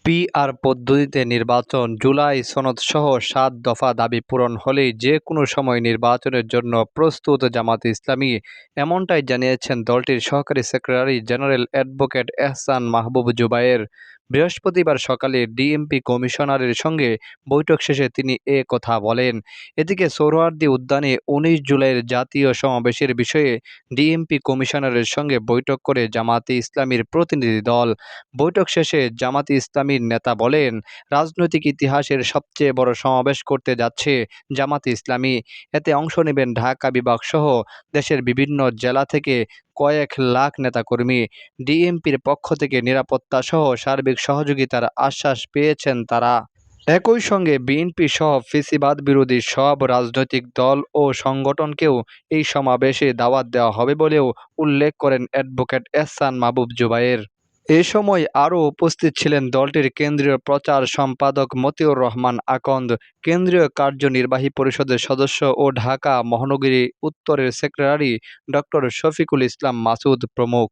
PR পদ্ধতিতে নির্বাচন, জুলাই সনদসহ ৭ দফা দাবি পূরণ হলেই যেকোনো সময় নির্বাচনের জন্য প্রস্তুত জামায়াতে ইসলামী, এমনটাই জানিয়েছেন দলটির সহকারী সেক্রেটারি জেনারেল অ্যাডভোকেট এহসান মাহবুব জুবায়ের। বৃহস্পতিবার সকালে ডিএমপি কমিশনারের সঙ্গে বৈঠক শেষে তিনি এ কথা বলেন। এদিকে সোহরাওয়ার্দী উদ্যানে ১৯ জুলাইয়ের জাতীয় সমাবেশের বিষয়ে ডিএমপি কমিশনারের সঙ্গে বৈঠক করে জামায়াতে ইসলামীর প্রতিনিধি দল। বৈঠক শেষে জামায়াতে ইসলামীর নেতা বলেন, রাজনৈতিক ইতিহাসের সবচেয়ে বড় সমাবেশ করতে যাচ্ছে জামায়াতে ইসলামী। এতে অংশ নেবেন ঢাকা বিভাগ সহ দেশের বিভিন্ন জেলা থেকে কয়েক লাখ নেতাকর্মী। ডিএমপির পক্ষ থেকে নিরাপত্তা সহ সার্বিক সহযোগিতার আশ্বাস পেয়েছেন তারা। একই সঙ্গে বিএনপি সহ ফ্যাসিবাদ বিরোধী সব রাজনৈতিক দল ও সংগঠনকেও এই সমাবেশে দাওয়াত দেওয়া হবে বলেও উল্লেখ করেন অ্যাডভোকেট এহসান মাহবুব জুবায়ের। এ সময় আরও উপস্থিত ছিলেন দলটির কেন্দ্রীয় প্রচার সম্পাদক মতিউর রহমান আকন্দ, কেন্দ্রীয় কার্যনির্বাহী পরিষদের সদস্য ও ঢাকা মহানগরী উত্তরের সেক্রেটারি ডক্টর শফিকুল ইসলাম মাসুদ প্রমুখ।